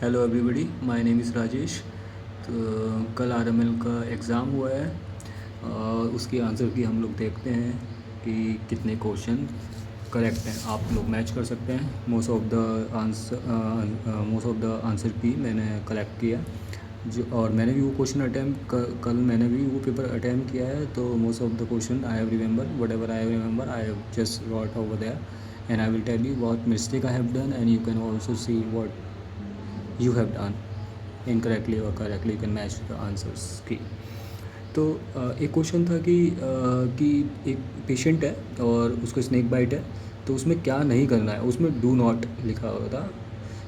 Hello everybody, my name is Rajesh. तो कल RML का एग्ज़ाम हुआ है और उसकी आंसर की हम लोग देखते हैं कि कितने क्वेश्चन करेक्ट हैं। आप लोग मैच कर सकते हैं। मोस्ट ऑफ द आंसर की मैंने कलेक्ट किया जो, और मैंने भी वो क्वेश्चन अटैम्प्ट कल मैंने भी वो पेपर अटैम्प्ट किया है। तो most of the question I have remember, whatever I have remember I have just wrote over there and I will tell you what mistake I have done and you can also see what you have done incorrectly or correctly, you can match the answers की। तो एक question था कि एक patient है और उसको snake bite है, तो उसमें क्या नहीं करना है। उसमें डू नॉट लिखा हुआ था,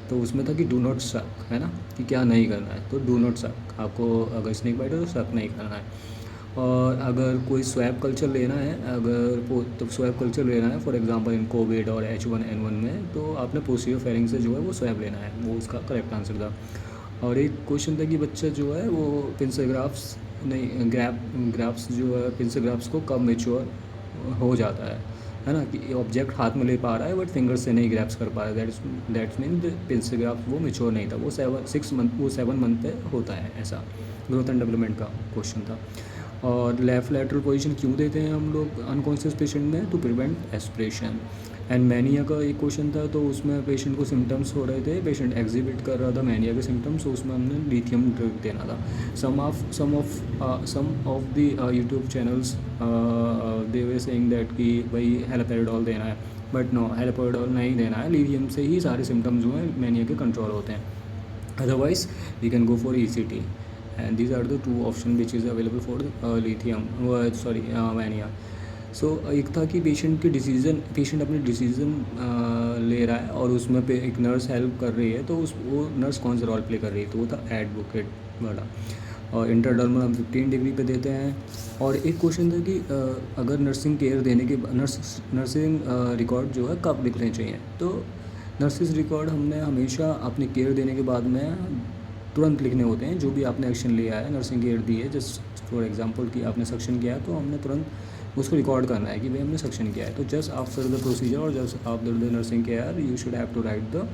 तो उसमें था कि डू नॉट सक, है ना, कि क्या नहीं करना है। तो डू नॉट सक, आपको अगर स्नेक बाइट है तो सक नहीं करना है। और अगर कोई स्वैब कल्चर लेना है, तो स्वैब कल्चर लेना है फॉर एग्जांपल इन कोविड और H1N1 में, तो आपने पोस्टीरियर फेरिंग से जो है वो स्वैब लेना है। वो उसका करेक्ट आंसर था। और एक क्वेश्चन था कि बच्चा जो है वो पिंसोग्राफ्स नहीं ग्राफ्स जो है पिंसोग्राफ्स को कब मेच्योर हो जाता है ना, कि ऑब्जेक्ट हाथ में ले पा रहा है बट फिंगर से नहीं ग्रैप्स कर पा रहा है। दैट्स मीन पिंसोग्राफ वो मेच्योर नहीं था। वो 7 मंथ पे होता है। ऐसा ग्रोथ एंड डेवलपमेंट का क्वेश्चन था। और लेफ़्ट लैटरल पोजीशन क्यों देते हैं हम लोग अनकॉन्शियस पेशेंट में? To prevent aspiration. And mania का एक क्वेश्चन था, तो उसमें पेशेंट को सिम्टम्स हो रहे थे, पेशेंट एग्जिबिट कर रहा था मैनिया के सिम्टम्स, तो उसमें हमने लिथियम ड्रग देना था। Some of the YouTube channels they were saying that कि भाई हेलोपेरिडोल देना है, बट नो, हेलोपेरिडोल नहीं देना है। लिथियम से ही सारे सिम्टम्स जो हैं मैनिया के कंट्रोल होते हैं। Otherwise we can go for ECT and these are the two option which is available for lithium mania. सो एक था कि पेशेंट अपने डिसीज़न ले रहा है और उसमें पे एक नर्स हेल्प कर रही है, तो वो नर्स कौन सा रोल प्ले कर रही है? तो वो था एडवोकेट वाला। और इंटरडर्मल हम 15 डिग्री पे देते हैं। और एक क्वेश्चन था कि अगर नर्सिंग केयर देने के नर्सिंग रिकॉर्ड जो है कब लिखने चाहिए? तो नर्सिस रिकॉर्ड हमने हमेशा अपने केयर देने के बाद में तुरंत लिखने होते हैं। जो भी आपने एक्शन लिया है, नर्सिंग केयर दी है, जस्ट फॉर एग्जांपल कि आपने सक्शन किया है, तो हमने तुरंत उसको रिकॉर्ड करना है कि भाई हमने सक्शन किया है। तो जस्ट आफ्टर द प्रोसीजर और just after the nursing care you should have to write the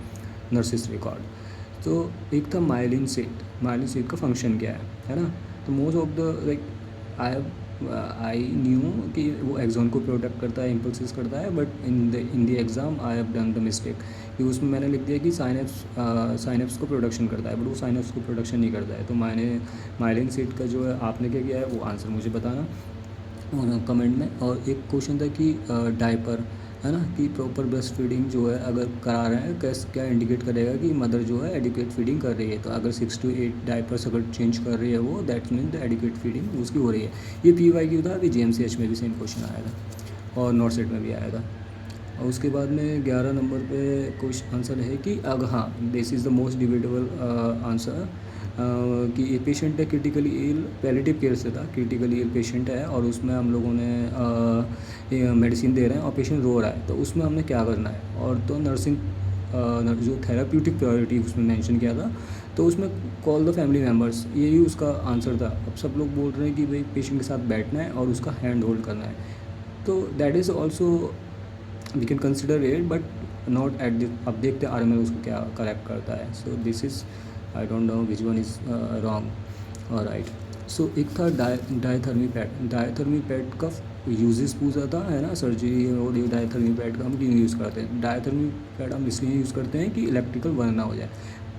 nurse's record. तो एक था माइलिन सीट का फंक्शन क्या है ना। तो most of the like I knew कि वो एक्सॉन को प्रोटेक्ट करता है, इम्पल्सिस करता है, but in the exam I have done the mistake कि उसमें मैंने लिख दिया कि साइनेप्स को प्रोडक्शन करता है, बट वो साइनेप्स को प्रोडक्शन नहीं करता है। तो माइलिन सीट का जो है आपने क्या किया है वो आंसर मुझे बताना और कमेंट में। और एक क्वेश्चन था कि डायपर, है ना, कि प्रॉपर ब्रेस्ट फीडिंग जो है अगर करा रहे हैं, क्या इंडिकेट करेगा कि मदर जो है एडिक्वेट फीडिंग कर रही है? तो अगर 6 to 8 डायपर्स अगर चेंज कर रही है वो, that's mean the adequate feeding उसकी हो रही है। ये PYQ था, अभी GMCH में भी सेम क्वेश्चन आया था और नॉर्थ सेट में भी आया था। और उसके बाद में 11 नंबर पे क्वेश्चन आंसर है कि हाँ, this is the most debatable answer कि ये पेशेंट है क्रिटिकली इल, पैलिएटिव केयर से था, क्रिटिकली इल पेशेंट है और उसमें हम लोगों ने मेडिसिन दे रहे हैं और पेशेंट रो रहा है, तो उसमें हमने क्या करना है? और तो नर्सिंग जो थेराप्यूटिक प्रायोरिटी उसमें मेंशन किया था, तो उसमें कॉल द फैमिली मेम्बर्स, यही उसका आंसर था। अब सब लोग बोल रहे हैं कि भाई पेशेंट के साथ बैठना है और उसका हैंड होल्ड करना है, तो that is also we can consider it, but not at the. अब देखते हैं RML उसको क्या करेक्ट करता है। So this is, I don't know which one is wrong और राइट। सो एक था डायथर्मी पैड का यूजेस पूछा था, है ना, सर्जरी और ये डायथर्मी पैड का हम क्यों यूज़ करते हैं? डायथर्मी पैड हम इसलिए यूज़ करते हैं कि इलेक्ट्रिकल बर्न ना हो जाए।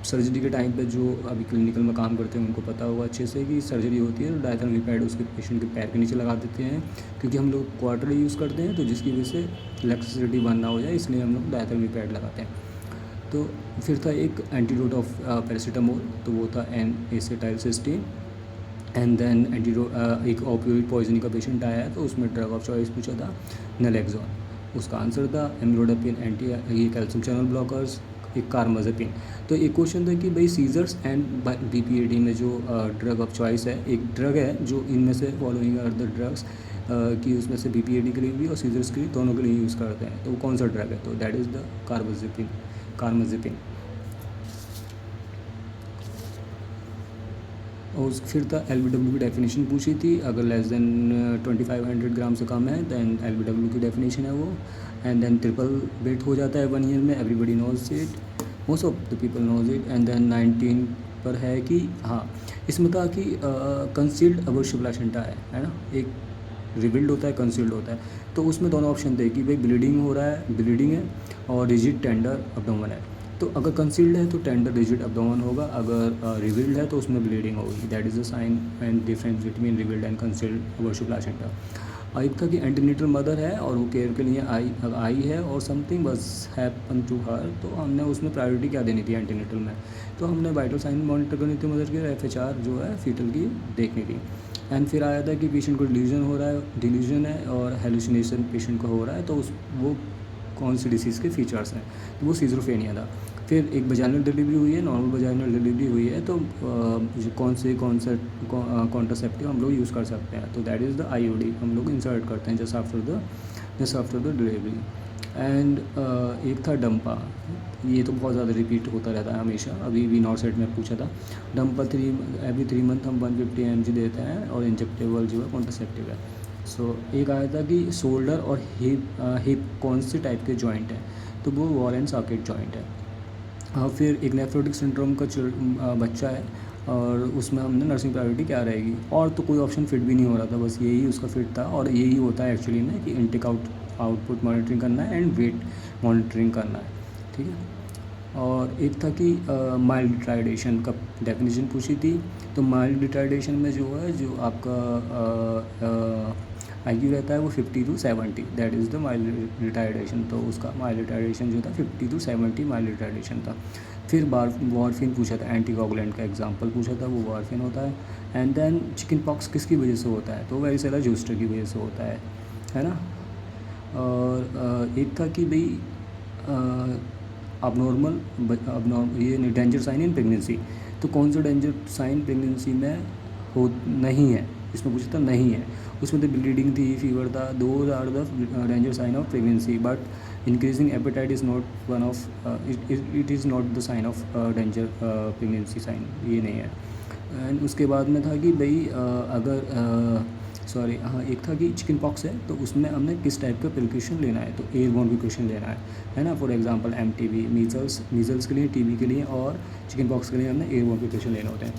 सर्जरी के टाइम पे जो अभी क्लिनिकल में काम करते हैं उनको पता होगा अच्छे से कि सर्जरी होती है तो डायथर्मी पैड उसके पेशेंट के पैर के नीचे लगा देते हैं, क्योंकि हम लोग क्वार्टर यूज़ करते हैं, तो जिसकी वजह से इलेक्ट्रिसिटी बर्न ना हो जाए, इसलिए हम लोग डायथर्मी पैड लगाते हैं। तो फिर था एक एंटीडोट ऑफ पैरासीटामोल, तो वो था N-acetylcysteine। एंड देन एक ओपियोइड पॉइजनिंग का पेशेंट आया है, तो उसमें ड्रग ऑफ चॉइस पूछा था नलेक्सोन। उसका आंसर था एम्लोडापिन, ये कैल्शियम चैनल ब्लॉकर्स, एक कार्माजेपिन। तो एक क्वेश्चन था कि भाई सीजर्स एंड BPAD में जो ड्रग ऑफ चॉइस है, एक ड्रग है जो इनमें से फॉलोइंग आर द ड्रग्स कि उसमें से BPAD के लिए भी और सीजर्स के लिए दोनों के लिए यूज़ करते हैं, तो वो कौन सा ड्रग है? तो दैट इज़ द कार्माजेपिन। और फिर था LBW की डेफिनेशन पूछी थी, अगर लेस देन 2500 ग्राम से कम है दैन LBW की डेफिनेशन है वो। एंड देन ट्रिपल बेट हो जाता है 1 ईयर में, everybody knows it. Most of the people knows it. And then 19 पर है कि हाँ, इसमें था कि कंसील्ड अबर्शियो प्लासेंटा है ना, एक रिवील्ड होता है, कंसील्ड होता है। तो उसमें दोनों ऑप्शन थे कि भाई ब्लीडिंग हो रहा है, ब्लीडिंग है और रिजिड टेंडर अब्डोमेन है। तो अगर कंसील्ड है तो टेंडर रिजिड अब्डोमेन होगा, अगर रिवील्ड है तो उसमें ब्लीडिंग होगी। That is the sign and difference between revealed and concealed abruptio placenta. एक था कि एंटीनेटल मदर है और वो केयर के लिए आई है और समथिंग बस हैपन टू हर, तो हमने उसमें प्रायोरिटी क्या देनी थी एंटीनेटल में, तो हमने वाइटल साइन मॉनिटर करनी थी मदर की, FHR जो है फीटल की देखनी थी। एंड फिर आया था कि पेशेंट को डिलीजन हो रहा है, डिलीजन है और हेलुसिनेशन पेशेंट को हो रहा है, तो उस वो कौन सी डिसीज़ के फीचर्स हैं, तो वो सीजरोफेनिया था। फिर एक वजाइनल डिलीवरी हुई है, नॉर्मल वजाइनल डिलीवरी हुई है, तो कौन से कॉन्ट्रासेप्टिव हम लोग यूज़ कर सकते हैं, तो दैट इज़ द IUD हम लोग इंसर्ट करते हैं just after the delivery. And एक था डंपा, ये तो बहुत ज़्यादा रिपीट होता रहता है हमेशा, अभी भी नॉर्थ साइड में पूछा था। डंपा एवरी 3 मंथ हम 150 mg देते हैं और इंजेक्टेबल जो है कॉन्ट्रासेप्टिव है। सो एक आया था कि शोल्डर और हिप कौन से टाइप के जॉइंट हैं, तो वो वॉर एंड सॉकेट जॉइंट है। फिर एक नेफ्रोटिक सिंड्रोम का बच्चा है और उसमें हमने नर्सिंग प्रायोरिटी क्या रहेगी, और तो कोई ऑप्शन फिट भी नहीं हो रहा था, बस यही उसका फिट था। और यही होता है एक्चुअली में कि इनटेक आउटपुट मॉनिटरिंग करना है एंड वेट मॉनिटरिंग करना है, ठीक है। और एक था कि माइल्ड रिटार्डेशन का डेफिनेशन पूछी थी, तो माइल्ड रिटार्डेशन में जो है जो आपका IQ रहता है वो 50 to 70, that is the mild retardation. तो उसका माइल्ड रिटार्डेशन जो था 50 to 70 माइल्ड रिटार्डेशन था। फिर वारफिन पूछा था, एंटीकोगुलेंट का एग्जांपल पूछा था, वो वारफिन होता है। एंड देन चिकन पॉक्स किसकी वजह से होता है, तो वेरिसेला जोस्टर की वजह से होता है ना। और एक था कि भाई अबनॉर्मल ये डेंजर साइन इन प्रेगनेंसी, तो कौन सा डेंजर साइन प्रेगनेंसी में हो नहीं है, इसमें पूछा था नहीं है। उसमें तो ब्लीडिंग थी, फीवर था, those are the danger sign of pregnancy, but increasing appetite is not one of it is not the sign of danger pregnancy sign, ये नहीं है। एंड उसके बाद में था कि भाई एक था कि चिकन पॉक्स है, तो उसमें हमने किस टाइप का प्रिकॉशन लेना है, तो एयरबोर्न प्रिकॉशन लेना है ना। फॉर एग्जांपल MTB मीजल्स के लिए, TB के लिए और चिकन पॉक्स के लिए हमने एयरबोर्न प्रिकॉशन लेने होते हैं।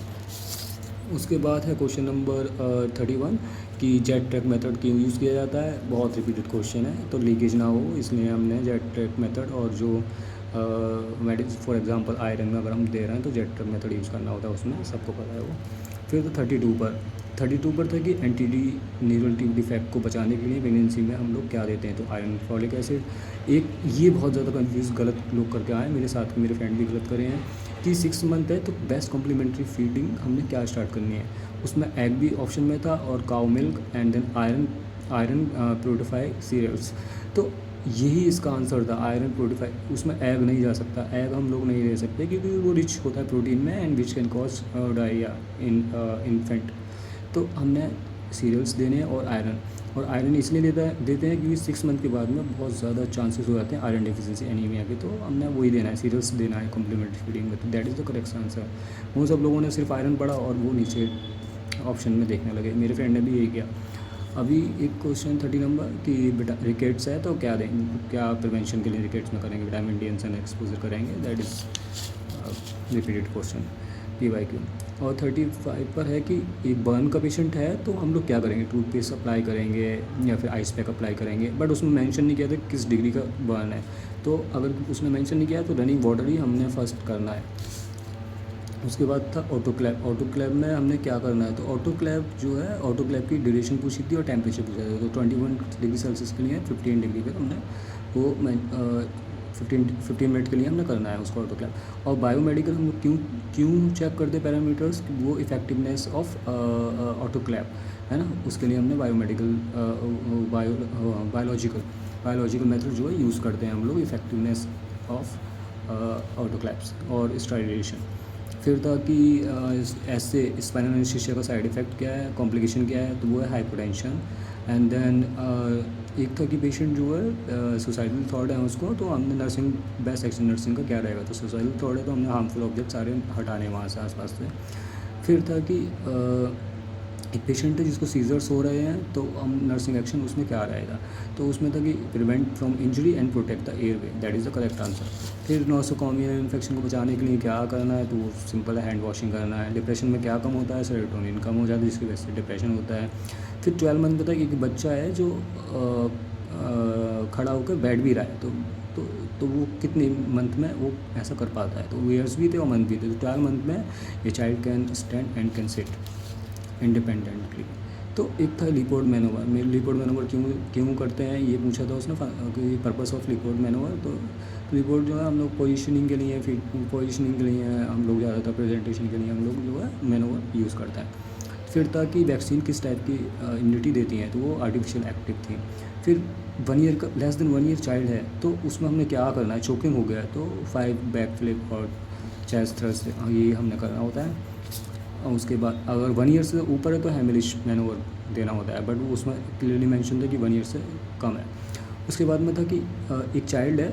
उसके बाद है क्वेश्चन नंबर 31 कि जेट ट्रैक मेथड क्यों यूज़ किया जाता है, बहुत रिपीटेड क्वेश्चन है, तो लीकेज ना हो इसलिए हमने जेट ट्रैक मेथड, और जो मेडिसिन फॉर एग्जांपल आयरन में अगर हम दे रहे हैं तो जेट ट्रैक मेथड यूज़ करना होता है, उसमें सबको पता है वो। फिर तो 32 पर था कि एंटी न्यूरल ट्यूब डिफेक्ट को बचाने के लिए प्रेगनेंसी में हम लोग क्या देते हैं, तो आयरन फॉलिक एसिड। एक ये बहुत ज़्यादा कन्फ्यूज़ गलत लोग करके आए, मेरे साथ के मेरे फ्रेंड भी गलत करे हैं कि 6 मंथ है तो बेस्ट कॉम्प्लीमेंट्री फीडिंग हमने क्या स्टार्ट करनी है, उसमें एग भी ऑप्शन में था और cow milk and then iron fortified cereals, तो यही इसका आंसर था, आयरन प्रोटिफाई। उसमें एग नहीं जा सकता, एग हम लोग नहीं दे सकते क्योंकि वो रिच होता है प्रोटीन में and which can cause diarrhoea in infant. तो हमने सीरियल्स देने हैं और आयरन इसलिए देते हैं क्योंकि 6 मंथ के बाद में बहुत ज़्यादा चांसेस हो जाते हैं आयरन डेफिशिएंसी एनीमिया के, तो हमने वही देना है, सीरियल्स देना है कॉम्प्लीमेंट्री फीडिंग में, तो that is the correct answer. वो सब लोगों ने सिर्फ आयरन पढ़ा और वो नीचे ऑप्शन में देखने लगे, मेरे फ्रेंड ने भी यही किया। अभी एक क्वेश्चन 30 नंबर कि बेटा रिकेट्स है तो क्या देंगे, क्या प्रिवेंशन के लिए रिकेट्स में करेंगे, विटामिन D सन एक्सपोजर करेंगे, that is repeated question PYQ। और 35 पर है कि एक बर्न का पेशेंट है तो हम लोग क्या करेंगे, टूथपेस्ट अप्लाई करेंगे या फिर आइस पैक अप्लाई करेंगे, बट उसमें मेंशन नहीं किया था किस डिग्री का बर्न है, तो अगर उसने मेंशन नहीं किया तो रनिंग वाटर ही हमने फर्स्ट करना है। उसके बाद था ऑटोक्लेव में हमने क्या करना है, तो ऑटोक्लेव जो है, ऑटोक्लेव की ड्यूरेशन पूछी थी और टेम्परेचर पूछा था, तो 21 डिग्री सेल्सियस के लिए 15 डिग्री पे हमने वो 15 मिनट के लिए हमने करना है उसको ऑटोक्लेव। और बायोमेडिकल हम लोग क्यों चेक करते हैं पैरामीटर्स, वो इफेक्टिवनेस ऑफ ऑटोक्लेव है ना, उसके लिए हमने बायोलॉजिकल मेथड जो है यूज़ करते हैं हम लोग, इफेक्टिवनेस ऑफ ऑटोक्लेव्स और स्टरलाइजेशन। फिर था कि ऐसे स्पाइनल एनेस्थीसिया का साइड इफ़ेक्ट क्या है, कॉम्प्लिकेशन क्या है, तो वो है हाइपोटेंशन। एंड देन एक था कि पेशेंट जो है सुसाइडल थॉट है उसको, तो हमने नर्सिंग बेस्ट एक्शन नर्सिंग का क्या रहेगा, तो सुसाइडल थॉट है तो हमने हार्मफुल ऑब्जेक्ट सारे हटाने वहाँ से आसपास से। फिर था कि एक पेशेंट है जिसको सीजर्स हो रहे हैं, तो हम नर्सिंग एक्शन उसमें क्या रहेगा, तो उसमें था कि prevent from injury and protect the airway, that is the correct answer. फिर नोसोकॉमियल इन्फेक्शन को बचाने के लिए क्या करना है, तो वो सिंपल है, हैंड वॉशिंग करना है। डिप्रेशन में क्या कम होता है, सेरोटोनिन कम हो जाता है, जिसकी वजह से डिप्रेशन होता है। फिर 12 मंथ में था कि एक बच्चा है जो खड़ा होकर बैठ भी रहा है, तो तो वो कितने मंथ में वो ऐसा कर पाता है, तो ईयर्स भी थे और मंथ भी थे। तो 12 मंथ में ये child can stand and can sit independently. तो एक था लिपोर्ड मैनोवर। मैं लिपोर्ड मैनोवर क्यों करते हैं ये पूछा था उसने कि पर्पस ऑफ लिपोर्ड मैनोवर। तो लिपोर्ड जो है हम लोग पोजीशनिंग के लिए, फिर पोजीशनिंग के लिए हम लोग ज़्यादातर प्रेजेंटेशन के लिए हम लोग जो है मैनोवर यूज़ करते हैं। फिर था कि वैक्सीन किस टाइप की इम्यूनिटी देती हैं, तो वो आर्टिफिशियल एक्टिव थी। फिर 1 ईयर का लेस देन 1 ईयर चाइल्ड है, तो उसमें हमने क्या करना है, चोकिंग हो गया है तो 5 बैक फ्लिप और चेस्ट थ्रस्ट ये हमने करना होता है। और उसके बाद अगर 1 ईयर से ऊपर है तो हेमिलिश मैनोवर देना होता है, बट वो उसमें क्लियरली मेंशन था कि 1 ईयर से कम है। उसके बाद में था कि एक चाइल्ड है,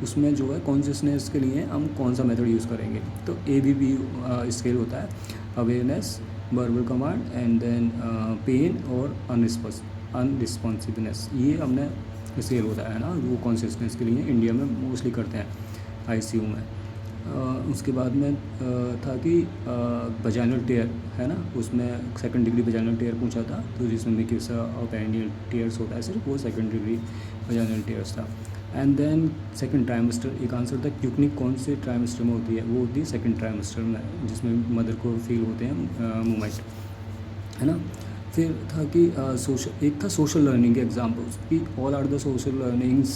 उसमें जो है कॉन्शियसनेस के लिए हम कौन सा मेथड यूज़ करेंगे, तो ABB स्केल होता है, awareness, verbal command and then pain और अनरिस्पॉन्सिवनेस, ये हमने स्केल होता है ना, वो कॉन्शियसनेस के लिए इंडिया में मोस्टली करते हैं ICU में। उसके बाद में था कि वजाइनल टेयर है ना, उसमें सेकंड डिग्री वजाइनल टेयर पूछा था, तो जिसमें मिक्यूसा और पेरिनियल टेयर्स होता है सिर्फ, वो सेकंड डिग्री वजाइनल टेयर्स था। एंड देन सेकंड ट्राइमेस्टर, एक आंसर था क्यूकनिक कौन से ट्राइमेस्टर में होती है, वो होती है सेकंड ट्राइमेस्टर में, जिसमें मदर को फील होते हैं मूवमेंट, है ना। फिर था कि एक था सोशल लर्निंग के एग्जाम्पल्स कि all are the social learnings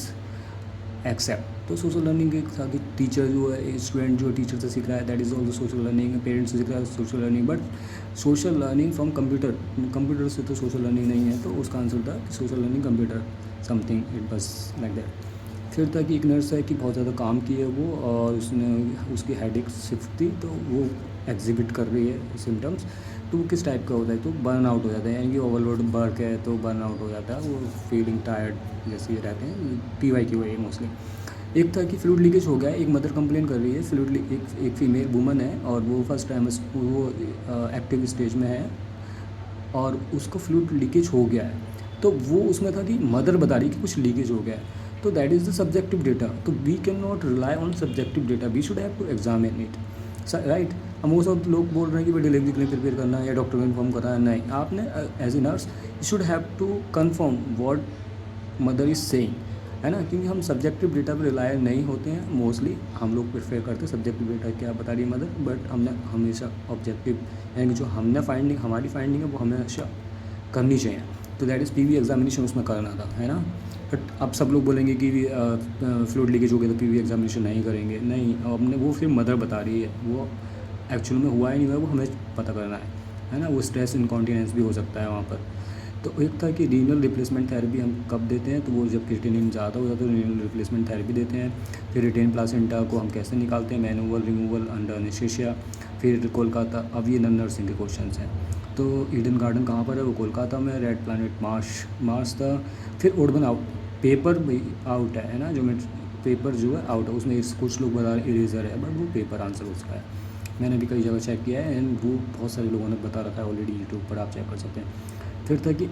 except, तो सोशल लर्निंग एक था कि टीचर जो है, स्टूडेंट जो टीचर से सीख रहा है, that is also social learning. Parents से सीख रहा है, social learning. But social learning from computer से तो सोशल लर्निंग नहीं है, तो उसका आंसर था कि social learning computer something it बस लाइक दैट। फिर था कि एक नर्स है कि बहुत ज़्यादा काम की है वो, और उसकी हेडेक शिफ्ट थी, तो वो एग्जिबिट कर रही है सिम्टम्स। तो वो किस टाइप का होता है, तो बर्न आउट हो जाता है, यानी कि ओवरलोड वर्क है तो बर्न आउट हो जाता है, वो फीलिंग टायर्ड जैसे ही रहते हैं, PY की वजह मोस्टली। एक था कि फ्लूइड लीकेज हो गया है, एक मदर कंप्लेन कर रही है, एक फीमेल वुमन है और वो फर्स्ट टाइम वो एक्टिव स्टेज में है और उसको फ्लूइड लीकेज हो गया है, तो वो उसमें था कि मदर बता रही कि कुछ लीकेज हो गया है, तो that is the subjective data. तो we can not rely on subjective data, we should have to examine it, right. अब वो सब लोग बोल रहे हैं कि भाई डिलीवरी के लिए प्रिपेयर करना है या डॉक्टर को इन्फॉर्म करना है, नहीं, आपने as a nurse you should have to confirm what mother is saying, है ना, क्योंकि हम सब्जेक्टिव डेटा पर रिलाय नहीं होते हैं मोस्टली, हम लोग प्रेफर करते हैं सब्जेक्टिव डेटा क्या बता रही है मदर, बट हमने हमेशा ऑब्जेक्टिव यानी कि जो हमने फाइंडिंग हमारी फाइंडिंग है वो हमेशा करनी चाहिए। तो दैट इज़ PV एग्जामिनेशन उसमें करना था, है ना। बट अब सब लोग बोलेंगे कि फ्लूइड लीकेज हो गया तो PV एग्जामिनेशन नहीं करेंगे, नहीं, हमने वो फिर मदर बता रही है, वो एक्चुअल में हुआ ही नहीं हुआ वो हमें पता करना है ना। वो स्ट्रेस इनकॉन्टिनेंस भी हो सकता है वहाँ पर। तो एक था कि रीनल रिप्लेसमेंट थेरेपी हम कब देते हैं, तो वो जब क्रिएटिनिन ज़्यादा हो जाता है तो रीनल रिप्लेसमेंट थेरेपी देते हैं। फिर रिटेन प्लासेंटा को हम कैसे निकालते हैं, मैनुअल रिमूवल अंडर एनेस्थीसिया। फिर कोलकाता, अब ये नन नर्सिंग के क्वेश्चन हैं। तो ईडन गार्डन कहाँ पर है, वो कोलकाता में। रेड प्लानट मार्स था। फिर उर्बन आउट, पेपर भी आउट है ना, जो मैं पेपर जो है आउट है, उसमें कुछ लोग बता रहे इरेजर है, बट वो पेपर आंसर उसका है। मैंने भी कई जगह चेक किया है एंड वो बहुत सारे लोगों ने बता रखा है ऑलरेडी, यूट्यूब पर आप चेक कर सकते हैं। फिर था कि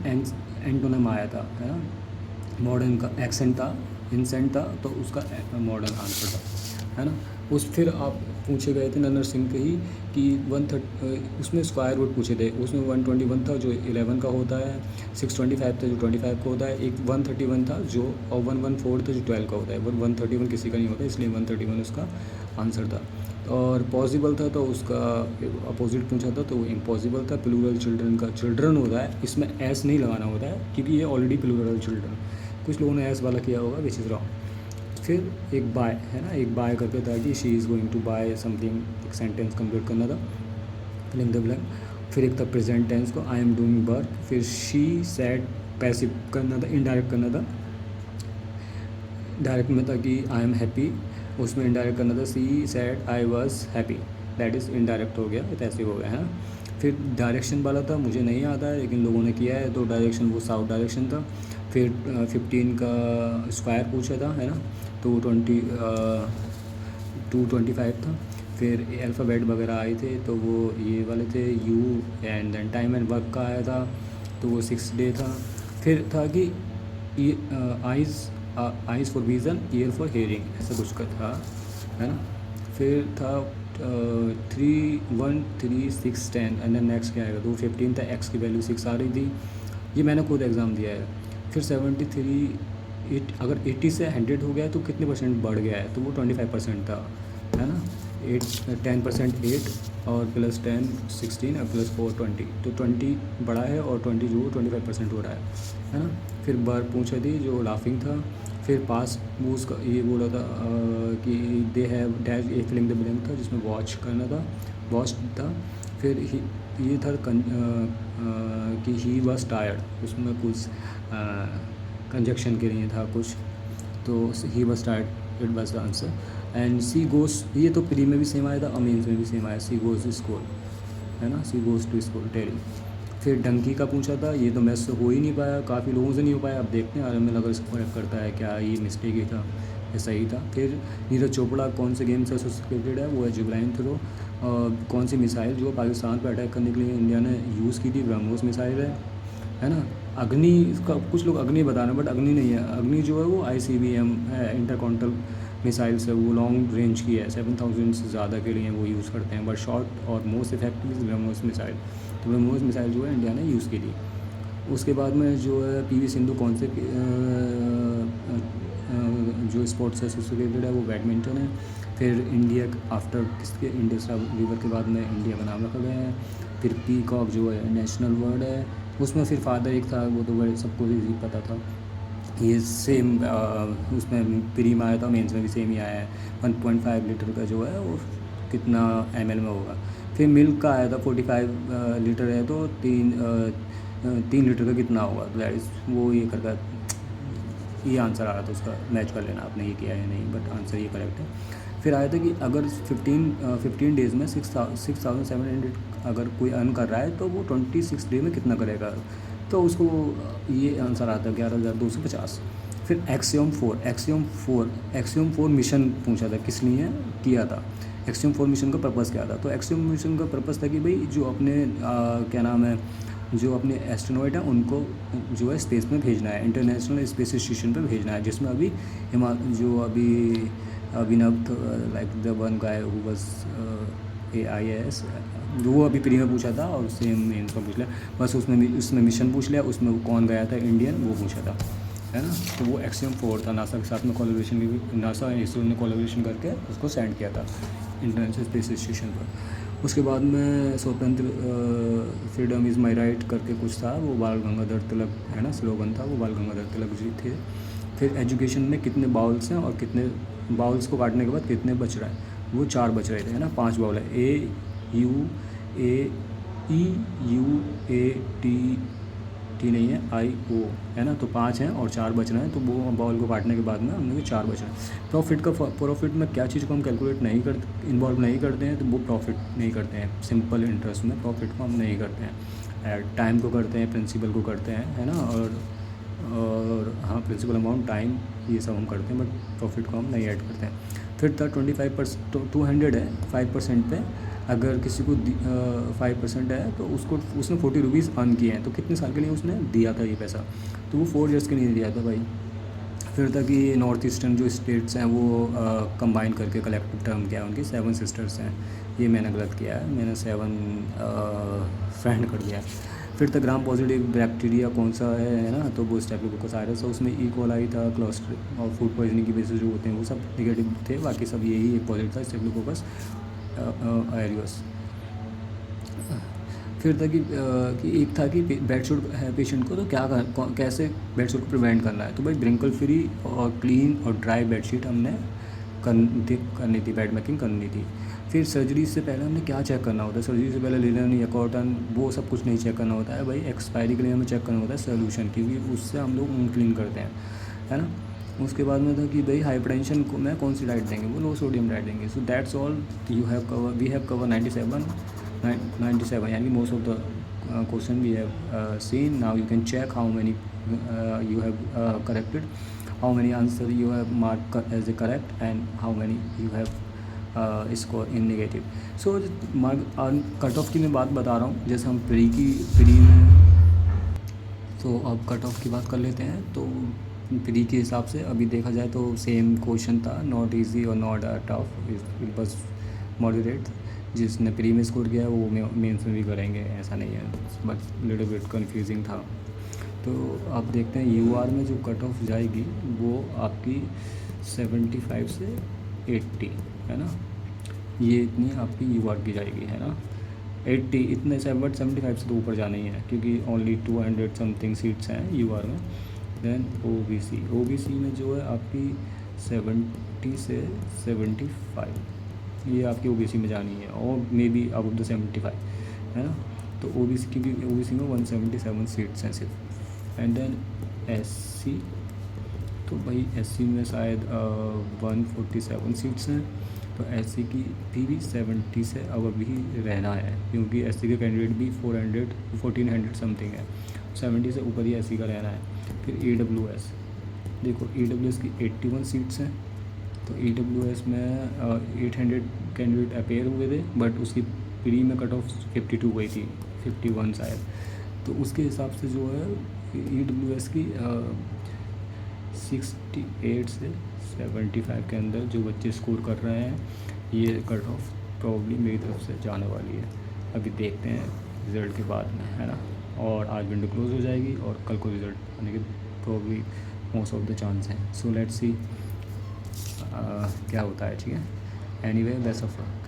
एंटोनिम आया था, है ना, मॉडर्न का एक्सेंट था, इंसेंट था, तो उसका मॉडर्न आंसर था, है ना। फिर आप पूछे गए थे नन्नर सिंह के ही कि 130 उसमें स्क्वायर रूट पूछे थे, उसमें 121 था जो 11 का होता है, 625 था जो 25 का होता है, एक 131 था जो, और 114 था जो 12 का होता है, बट 131 किसी का नहीं होता, इसलिए 131 उसका आंसर था। और पॉसिबल था तो उसका अपोजिट पूछा था, तो वो इम्पॉसिबल था। प्लूरल चिल्ड्रन का चिल्ड्रन होता है, इसमें एस नहीं लगाना होता है क्योंकि ये ऑलरेडी प्लूरल चिल्ड्रन, कुछ लोगों ने एस वाला किया होगा विच इज़ रॉन्ग। फिर एक बाय है ना, एक बाय करके था कि she is going to buy something, एक सेंटेंस कंप्लीट करना था, फिलिंग द ब्लैंक। फिर एक था प्रेजेंट टेंस को, आई एम डूइंग वर्क। फिर शी सेड, पैसिव करना था, इनडायरेक्ट करना था। डायरेक्ट में था कि आई एम हैप्पी, उसमें इनडायरेक्ट करना था, she said I was happy, that is indirect हो गया, पैसिव हो गया, है ना। फिर डायरेक्शन वाला था, मुझे नहीं आता है लेकिन लोगों ने किया है, तो डायरेक्शन वो साउथ डायरेक्शन था। फिर 15 का स्क्वायर पूछा था, है ना, तो 225 था। फिर अल्फ़ाबेट वगैरह आए थे तो वो ये वाले थे you, and then time and work का आया था तो वो 6 डे था। फिर था कि eyes eyes for vision, year for hearing, ऐसा कुछ का था, है ना। फिर था 3 1 3 6 10 एंड देन नेक्स्ट क्या आएगा, तो 15 था, एक्स की वैल्यू 6 आ रही थी। ये मैंने खुद एग्ज़ाम दिया है। फिर 73 अगर 80 से 100 हो गया तो कितने परसेंट बढ़ गया है, तो वो 25% था, है ना। 10% 8 और प्लस 10 16 और प्लस 4 20, तो 20 बड़ा है और 20 जो 25% हो रहा है ना। फिर बार पूछा थी जो लाफिंग था। फिर पास मूव्स का ये बोला था कि they have dash a filling the blank था जिसमें वॉच करना था, वॉच था। फिर ये था कि ही वॉज टायर्ड, उसमें कुछ कंजक्शन के लिए था कुछ, तो he was tired, it was the answer. And C goes, ये तो प्री में भी सेम आया था और मेंस में भी सेम आया, सी गोज स्कूल, है ना, she goes to school daily. फिर डंकी का पूछा था, ये तो मैथ्स से हो ही नहीं पाया, काफ़ी लोगों से नहीं हो पाया। अब देखते हैं आरएमएल अगर इसको करेक्ट करता है क्या ये मिस्टेक ही था या सही था। फिर नीरज चोपड़ा कौन से गेम से एसोसिएटेड है, वो है जुबलाइन थ्रो। कौन सी मिसाइल जो पाकिस्तान पर अटैक करने के लिए इंडिया ने यूज़ की थी, ब्रह्मोस मिसाइल है ना। अग्नि, इसका कुछ लोग अग्नि बता रहे हैं बट अग्नि नहीं है। अग्नि जो है वो ICBM है, इंटरकॉन्टिनेंटल मिसाइल्स है, वो लॉन्ग रेंज की है, 7000 से ज़्यादा के लिए वो यूज़ करते हैं, बट शॉर्ट और most effective is BrahMos missile. तो ब्रह्मोस मिसाइल जो है इंडिया ने यूज़ की थी। उसके बाद में जो है PV सिंधु कौन से जो स्पोर्ट्स से एसोसिएटेड है, वो बैडमिंटन है। फिर इंडिया आफ्टर किसके, इंडस रिवर के बाद में इंडिया का नाम रखा गया है। फिर पीकॉक जो है नेशनल बर्ड है। उसमें फिर फादर एक था, वो तो बड़े सबको ही पता था। ये सेम उसमें प्री में आया था, मेंस में भी सेम ही आया है। 1.5 लीटर का जो है वो कितना ml में होगा। फिर मिल्क का आया था 45 लीटर है तो 3 लीटर का कितना होगा, तो दैट इज़ वो ये करके ये आंसर आ रहा था उसका, मैच कर लेना आपने ये किया है नहीं, बट आंसर ये करेक्ट है। फिर आया था कि अगर 15 डेज़ में 6700 अगर कोई अर्न कर रहा है तो वो 26 डे में कितना करेगा, तो उसको ये आंसर आता है 11,250। फिर एक्सियम 4 मिशन पूछा था, किस लिए किया था। एक्सियम 4 मिशन का पर्पज़ क्या था, तो एक्सियम मिशन का पर्पज़ था कि भाई जो अपने क्या नाम है, जो अपने एस्ट्रोनॉट हैं उनको जो है स्पेस में भेजना है, इंटरनेशनल स्पेस स्टेशन पर भेजना है, जिसमें अभी जो अभी Abhinav like the one guy who was AIAS, वो अभी प्री में पूछा था और सेम मेंस में पूछ लिया, बस उसमें मिशन पूछ लिया, उसमें कौन गया था इंडियन, वो पूछा था, है ना। तो वो एक्सियम 4 था, नासा के साथ में कोलैबोरेशन भी, नासा इसरो ने कोलैबोरेशन करके उसको सेंड किया था इंटरनेशनल स्पेस स्टेशन पर। उसके बाद में स्वतंत्र फ्रीडम इज़ माई राइट करके कुछ था, वो बाल गंगाधर तिलक, है ना, स्लोगन था, वो बाल गंगाधर तिलक जी थे। फिर एजुकेशन में कितने बाउल्स हैं और कितने बाउल्स को काटने के बाद कितने बच रहे हैं, वो 4 बच रहे थे, है ना। 5 बाउल है, AUAEUAT नहीं है, IO, है ना। तो 5 हैं और 4 बच रहे हैं, तो वो बाउल को काटने के बाद में हमने 4 बच रहे हैं। प्रॉफिट में क्या चीज़ को हम कैलकुलेट नहीं करते, इन्वॉल्व नहीं करते हैं, तो वो प्रॉफिट नहीं करते हैं। सिंपल इंटरेस्ट में प्रॉफिट को हम नहीं करते हैं, टाइम को करते हैं, प्रिंसिपल को करते हैं, है ना। और हाँ, प्रिंसिपल अमाउंट, टाइम, ये सब हम करते हैं, बट प्रॉफिट को हम नहीं ऐड करते हैं। फिर था 25%, तो 200 है 5% पे, अगर किसी को 5% है तो उसको उसने 40 रुपीज़ अर्न किए हैं, तो कितने साल के लिए उसने दिया था ये पैसा, तो वो 4 ईयर्स के लिए दिया था भाई। फिर था कि नॉर्थ ईस्टर्न जो स्टेट्स हैं वो कंबाइन करके कलेक्टिव टर्म क्या है उनकी, 7 सिस्टर्स हैं। ये मैंने गलत किया है, मैंने 7 फ्रेंड कर दिया है। फिर तक ग्राम पॉजिटिव बैक्टीरिया कौन सा है ना, तो वो स्टेफिलोकोकस आयरस है, उसमें ई कोलाई था, क्लोस्ट्रिडियम और फूड पॉइजनिंग की बेसिस जो होते हैं वो सब निगेटिव थे, बाकी सब यही एक पॉजिटिव था, स्टेफिलोकोकस आयरियस। फिर था कि एक था कि बेडशीट है पेशेंट को, तो कैसे बेडशीट को प्रिवेंट करना है, तो भाई ब्रिंकल फ्री और क्लीन और ड्राई बेडशीट हमने करनी थी, बेड मेकिंग करनी थी। फिर सर्जरी से पहले हमने क्या चेक करना होता है, सर्जरी से पहले लिनन या कॉटन वो सब कुछ नहीं चेक करना होता है भाई, एक्सपायरी के लिए हमें चेक करना होता है सोल्यूशन, क्योंकि उससे हम लोग क्लीन करते हैं, है ना। उसके बाद में था कि भाई हाइपरटेंशन को में कौन सी डाइट देंगे, वो लो सोडियम डाइट देंगे। So that's all, we have cover 97 यानी most of the question we have seen. Now you can check how many you have corrected, how many answer you have marked as a correct, and how many you have score in negative. So cut off की मैं बात बता रहा हूँ, जैसे हम pre में, तो अब कट ऑफ की बात कर लेते हैं। तो प्री के हिसाब से अभी देखा जाए तो सेम क्वेश्चन था, नॉट इजी और नॉट टफ, इट बस मॉडरेट। जिसने प्री में स्कोर किया है वो मेंस में भी करेंगे, ऐसा नहीं है, बट लिटिल बिट कन्फ्यूजिंग था। तो आप देखते हैं यूआर में जो कट ऑफ जाएगी वो आपकी 75 से 80 है ना, ये इतनी आपकी यूआर की जाएगी है ना। 80 इतने से, बट 75 से तो ऊपर जाना ही है क्योंकि ओनली 200 समथिंग सीट्स हैं यूआर में। देन ओबीसी में जो है आपकी 70 से 75, ये आपकी ओबीसी में जानी है, और मे बी अब द 75 है ना। तो ओबीसी की भी, ओबीसी में 177 सीट्स हैं सिर्फ। एंड देन एससी, तो भाई एससी में शायद 147 सीट्स हैं। तो एससी की भी 70 से अब अभी रहना है, क्योंकि एससी के कैंडिडेट भी 1400 समथिंग है, 70 से ऊपर ही एससी का रहना है। फिर ईडब्ल्यूएस, देखो ईडब्ल्यूएस की 81 सीट्स हैं। तो ईडब्ल्यूएस में 800 कैंडिडेट अपेयर हुए थे, बट उसकी प्री में कट ऑफ 52 गई थी, 51 शायद। तो उसके हिसाब से जो है ईडब्ल्यूएस की 68 से 75 के अंदर जो बच्चे स्कोर कर रहे हैं, ये कट ऑफ प्रॉब्ली मेरी तरफ से जाने वाली है। अभी देखते हैं रिज़ल्ट के बाद में है ना, और आज विंडो क्लोज हो जाएगी और कल को रिज़ल्ट आने के probably most of the chance हैं। सो लेट्स सी क्या होता है, ठीक है। Anyway best of luck.